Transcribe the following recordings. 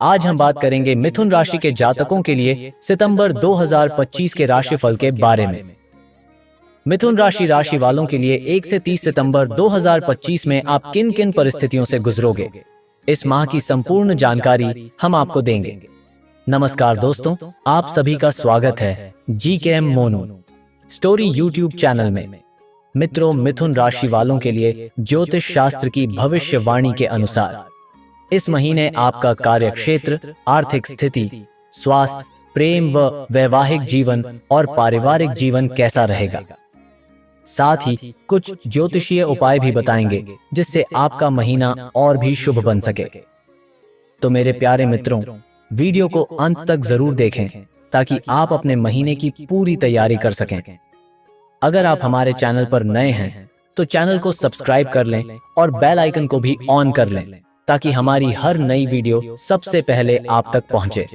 आज हम बात करेंगे मिथुन राशि के जातकों के लिए सितंबर 2025 के राशिफल के बारे में। मिथुन राशि वालों के लिए 1 से 30 सितंबर 2025 में आप किन किन परिस्थितियों से गुजरोगे, इस माह की संपूर्ण जानकारी हम आपको देंगे। नमस्कार दोस्तों, आप सभी का स्वागत है GKM Monu story YouTube channel में। मित्रों, मिथुन राशि वालों के लिए ज्योतिष शास्त्र की भविष्यवाणी के अनुसार इस महीने आपका कार्य क्षेत्र, आर्थिक स्थिति, स्वास्थ्य, प्रेम व वैवाहिक जीवन और पारिवारिक जीवन कैसा रहेगा। साथ ही कुछ ज्योतिषीय उपाय भी बताएंगे जिससे आपका महीना और भी शुभ बन सके। तो मेरे प्यारे मित्रों, वीडियो को अंत तक जरूर देखें ताकि आप अपने महीने की पूरी तैयारी कर सकें। अगर आप हमारे चैनल पर नए हैं तो चैनल को सब्सक्राइब कर लें और बेल आइकन को भी ऑन कर लें ताकि हमारी हर नई वीडियो सबसे पहले आप तक पहुंचे।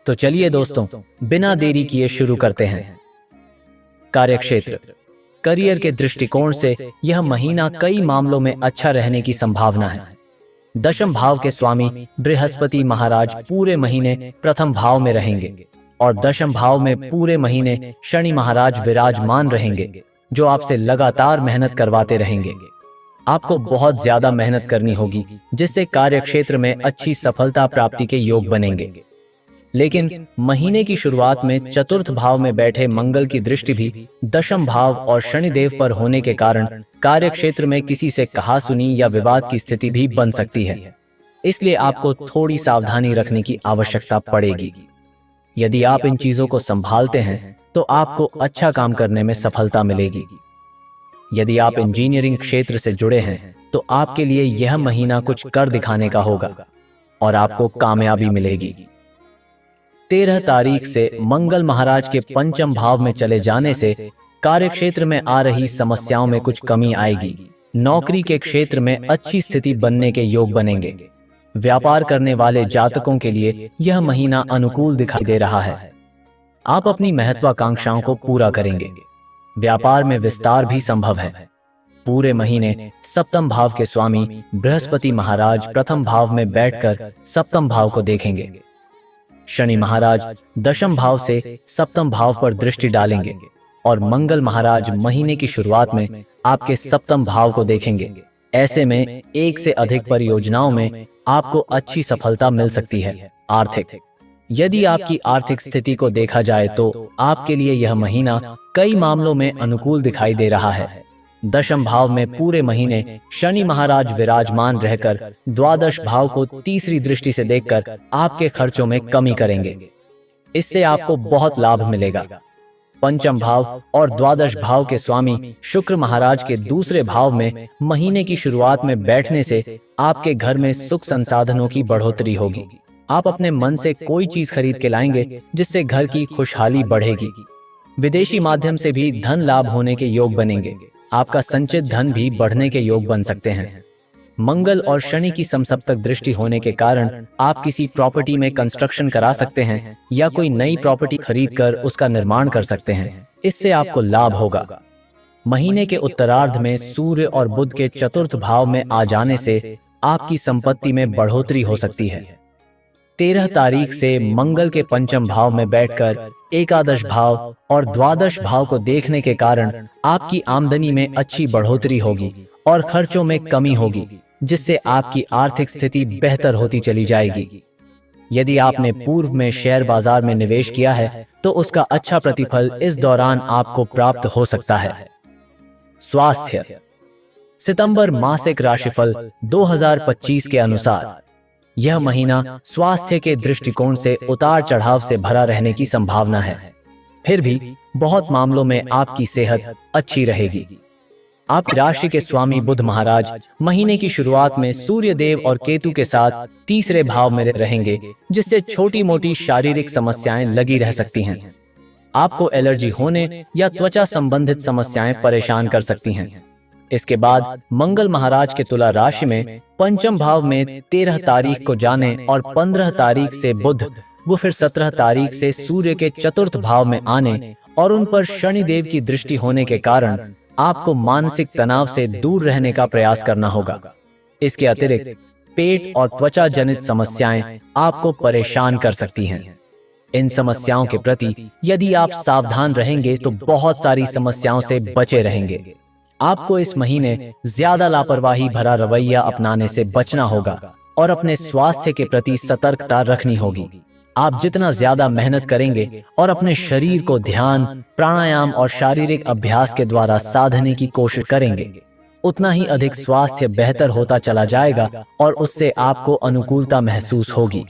तो चलिए दोस्तों, बिना देरी किए शुरू करते हैं। कार्यक्षेत्र, करियर के दृष्टिकोण से यह महीना कई मामलों में अच्छा रहने की संभावना है। दशम भाव के स्वामी बृहस्पति महाराज पूरे महीने प्रथम भाव में रहेंगे और दशम भाव में पूरे महीने शनि महाराज विराजमान रहेंगे, जो आपसे लगातार मेहनत करवाते रहेंगे। आपको बहुत ज्यादा मेहनत करनी होगी जिससे कार्यक्षेत्र में अच्छी सफलता प्राप्ति के योग बनेंगे। लेकिन महीने की शुरुआत में चतुर्थ भाव में बैठे मंगल की दृष्टि भी दशम भाव और शनिदेव पर होने के कारण कार्यक्षेत्र में किसी से कहासुनी या विवाद की स्थिति भी बन सकती है। इसलिए आपको थोड़ी सावधानी रखने की आवश्यकता पड़ेगी। यदि आप इन चीजों को संभालते हैं तो आपको अच्छा काम करने में सफलता मिलेगी। यदि आप इंजीनियरिंग क्षेत्र से जुड़े हैं तो आपके लिए यह महीना कुछ कर दिखाने का होगा और आपको कामयाबी मिलेगी। 13 तारीख से मंगल महाराज के पंचम भाव में चले जाने से कार्यक्षेत्र में आ रही समस्याओं में कुछ कमी आएगी। नौकरी के क्षेत्र में अच्छी स्थिति बनने के योग बनेंगे। व्यापार करने वाले जातकों के लिए यह महीना अनुकूल दिखाई दे रहा है। आप अपनी महत्वाकांक्षाओं को पूरा करेंगे। व्यापार में विस्तार भी संभव है। पूरे महीने सप्तम भाव के स्वामी बृहस्पति महाराज प्रथम भाव में बैठकर सप्तम भाव को देखेंगे। शनि महाराज दशम भाव से सप्तम भाव पर दृष्टि डालेंगे और मंगल महाराज महीने की शुरुआत में आपके सप्तम भाव को देखेंगे। ऐसे में एक से अधिक परियोजनाओं में आपको अच्छी सफलता मिल सकती है। आर्थिक, यदि आपकी आर्थिक स्थिति को देखा जाए तो आपके लिए यह महीना कई मामलों में अनुकूल दिखाई दे रहा है। दशम भाव में पूरे महीने शनि महाराज विराजमान रहकर द्वादश भाव को तीसरी दृष्टि से देखकर आपके खर्चों में कमी करेंगे। इससे आपको बहुत लाभ मिलेगा। पंचम भाव और द्वादश भाव के स्वामी शुक्र महाराज के दूसरे भाव में महीने की शुरुआत में बैठने से आपके घर में सुख संसाधनों की बढ़ोतरी होगी। आप अपने मन से कोई चीज खरीद के लाएंगे जिससे घर की खुशहाली बढ़ेगी। विदेशी माध्यम से भी धन लाभ होने के योग बनेंगे। आपका संचित धन भी बढ़ने के योग बन सकते हैं। मंगल और शनि की समसप्तक दृष्टि होने के कारण आप किसी प्रॉपर्टी में कंस्ट्रक्शन करा सकते हैं या कोई नई प्रॉपर्टी खरीदकर उसका निर्माण कर सकते हैं। इससे आपको लाभ होगा। महीने के उत्तरार्ध में सूर्य और बुध के चतुर्थ भाव में आ जाने से आपकी संपत्ति में बढ़ोतरी हो सकती है। 13 तारीख से मंगल के पंचम भाव में बैठकर एकादश भाव और द्वादश भाव को देखने के कारण आपकी आमदनी में अच्छी बढ़ोतरी होगी और खर्चों में कमी होगी, जिससे आपकी आर्थिक स्थिति बेहतर होती चली जाएगी। यदि आपने पूर्व में शेयर बाजार में निवेश किया है तो उसका अच्छा प्रतिफल इस दौरान आपको प्राप्त हो सकता है। स्वास्थ्य, सितंबर मासिक राशिफल 2025 के अनुसार यह महीना स्वास्थ्य के दृष्टिकोण से उतार चढ़ाव से भरा रहने की संभावना है। फिर भी बहुत मामलों में आपकी सेहत अच्छी रहेगी। आपकी राशि के स्वामी बुध महाराज महीने की शुरुआत में सूर्य देव और केतु के साथ तीसरे भाव में रहेंगे, जिससे छोटी मोटी शारीरिक समस्याएं लगी रह सकती हैं। आपको एलर्जी होने या त्वचा संबंधित समस्याएं परेशान कर सकती हैं। इसके बाद मंगल महाराज के तुला राशि में पंचम भाव में 13 तारीख को जाने और 15 तारीख से बुध वो फिर 17 तारीख से सूर्य के चतुर्थ भाव में आने और उन पर शनिदेव की दृष्टि होने के कारण आपको मानसिक तनाव से दूर रहने का प्रयास करना होगा। इसके अतिरिक्त पेट और त्वचा जनित समस्याएं आपको परेशान कर सकती हैं। इन समस्याओं के प्रति यदि आप सावधान रहेंगे तो बहुत सारी समस्याओं से बचे रहेंगे। आपको इस महीने ज्यादा लापरवाही भरा रवैया अपनाने से बचना होगा और अपने स्वास्थ्य के प्रति सतर्कता रखनी होगी। आप जितना ज्यादा मेहनत करेंगे और अपने शरीर को ध्यान, प्राणायाम और शारीरिक अभ्यास के द्वारा साधने की कोशिश करेंगे, उतना ही अधिक स्वास्थ्य बेहतर होता चला जाएगा और उससे आपको अनुकूलता महसूस होगी।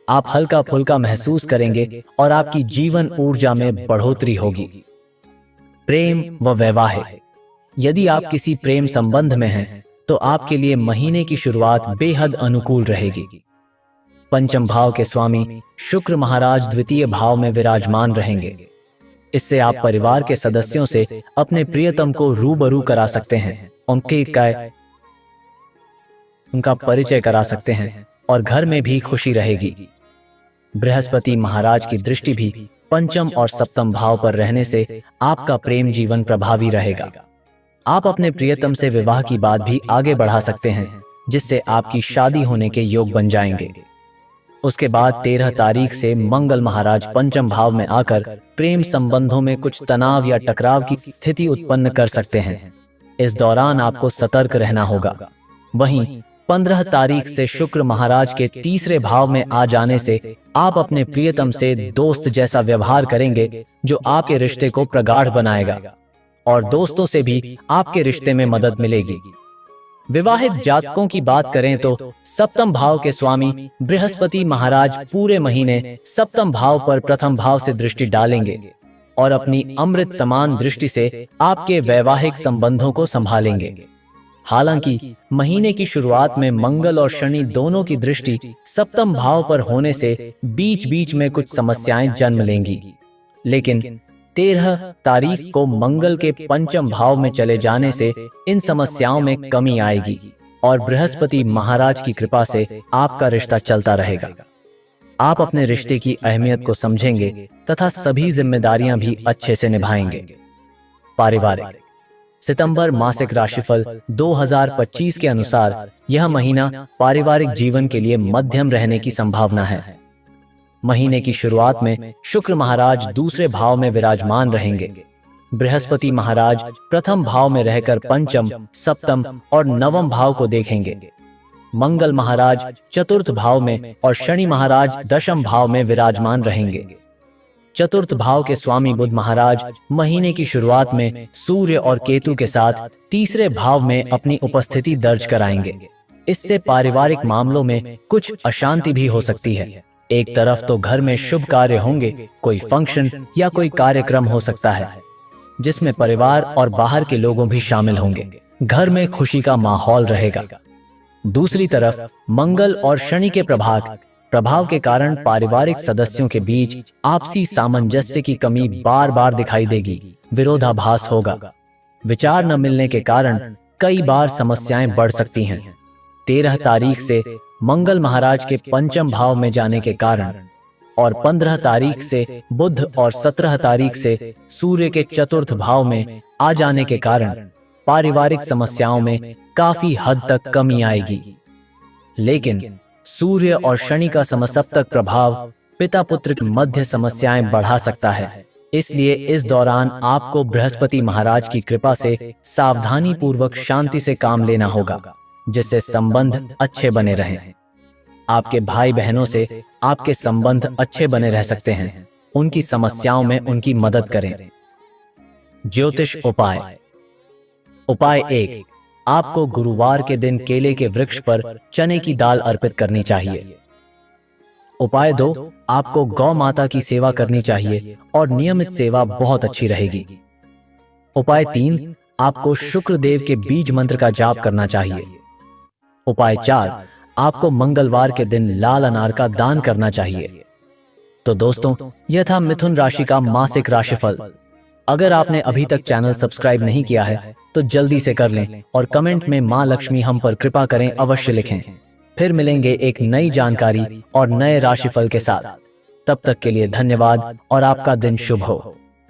आप हल्का फुल्का महसूस करेंगे और आपकी जीवन ऊर्जा में बढ़ोतरी होगी। प्रेम व वैवाहिक। यदि आप किसी प्रेम संबंध में हैं, तो आपके लिए महीने की शुरुआत बेहद अनुकूल रहेगी। पंचम भाव के स्वामी शुक्र महाराज द्वितीय भाव में विराजमान रहेंगे। इससे आप परिवार के सदस्यों से अपने प्रियतम को रूबरू करा सकते हैं, उनका परिचय करा सकते हैं और घर में भी खुशी रहेगी। बृहस्पति महाराज की दृष्टि भी पंचम और सप्तम भाव पर रहने से आपका प्रेम जीवन प्रभावी रहेगा। आप अपने प्रियतम से विवाह की बात भी आगे बढ़ा सकते हैं, जिससे आपकी शादी होने के योग बन जाएंगे। उसके बाद 13 तारीख से मंगल महाराज पंचम भाव में आकर प्रेम संबंधों में कुछ तनाव या टकराव की स्थिति उत्पन्न कर सकते हैं। इस दौरान आपको सतर्क रहना होगा। वहीं 15 तारीख से शुक्र महाराज के तीसरे भाव में आ जाने से आप अपने प्रियतम से दोस्त जैसा व्यवहार करेंगे, जो आपके रिश्ते को प्रगाढ़ बनाएगा और दोस्तों से भी आपके रिश्ते में मदद मिलेगी। विवाहित जातकों की बात करें तो सप्तम भाव के स्वामी बृहस्पति महाराज पूरे महीने सप्तम भाव पर प्रथम भाव से दृष्टि डालेंगे और अपनी अमृत समान दृष्टि से आपके वैवाहिक संबंधों को संभालेंगे। हालांकि महीने की शुरुआत में मंगल और शनि दोनों की दृष्टि सप्तम भाव पर होने से बीच बीच में कुछ समस्याएं जन्म लेंगी, लेकिन 13 तारीख को मंगल के पंचम भाव में चले जाने से इन समस्याओं में कमी आएगी और बृहस्पति महाराज की कृपा से आपका रिश्ता चलता रहेगा। आप अपने रिश्ते की अहमियत को समझेंगे तथा सभी जिम्मेदारियां भी अच्छे से निभाएंगे। पारिवारिक। सितंबर मासिक राशिफल 2025 के अनुसार यह महीना पारिवारिक जीवन के लिए मध्यम रहने की संभावना है। महीने की शुरुआत में शुक्र महाराज दूसरे भाव में विराजमान रहेंगे। बृहस्पति महाराज प्रथम भाव में रहकर पंचम, सप्तम और नवम भाव को देखेंगे। मंगल महाराज चतुर्थ भाव में और शनि महाराज दशम भाव में विराजमान रहेंगे। चतुर्थ भाव के स्वामी बुध महाराज महीने की शुरुआत में सूर्य और केतु के साथ तीसरे भाव में अपनी उपस्थिति दर्ज कराएंगे। इससे पारिवारिक मामलों में कुछ अशांति भी हो सकती है। एक तरफ तो घर में शुभ कार्य होंगे, कोई फंक्शन या कोई कार्यक्रम हो सकता है जिसमें परिवार और बाहर के लोगों भी शामिल होंगे। घर में खुशी का माहौल रहेगा। दूसरी तरफ मंगल और शनि के प्रभाव के कारण पारिवारिक सदस्यों के बीच आपसी सामंजस्य की कमी बार बार दिखाई देगी। विरोधाभास होगा। विचार न मिलने के कारण कई बार समस्याएं बढ़ सकती हैं। 13 तारीख से मंगल महाराज के पंचम भाव में जाने के कारण और 15 तारीख से बुध और 17 तारीख से सूर्य के चतुर्थ भाव में आ जाने के कारण पारिवारिक समस्याओं में काफी हद तक कमी आएगी। लेकिन सूर्य और शनि का समसप्तक प्रभाव पिता पुत्र की मध्य समस्याएं बढ़ा सकता है। इसलिए इस दौरान आपको बृहस्पति महाराज की कृपा से सावधानी पूर्वक शांति से काम लेना होगा, जिससे संबंध अच्छे बने रहें। आपके भाई बहनों से आपके संबंध अच्छे बने रह सकते हैं। उनकी समस्याओं में उनकी मदद करें। ज्योतिष उपाय। उपाय 1, आपको गुरुवार के दिन केले के वृक्ष पर चने की दाल अर्पित करनी चाहिए। उपाय 2, आपको गौ माता की सेवा करनी चाहिए और नियमित सेवा बहुत अच्छी रहेगी। उपाय 3, आपको शुक्र देव के बीज मंत्र का जाप करना चाहिए। उपाय 4, आपको मंगलवार के दिन लाल अनार का दान करना चाहिए। तो दोस्तों, यह था मिथुन राशि का मासिक राशिफल। अगर आपने अभी तक चैनल सब्सक्राइब नहीं किया है तो जल्दी से कर लें और कमेंट में मां लक्ष्मी हम पर कृपा करें अवश्य लिखें। फिर मिलेंगे एक नई जानकारी और नए राशिफल के साथ। तब तक के लिए धन्यवाद और आपका दिन शुभ हो।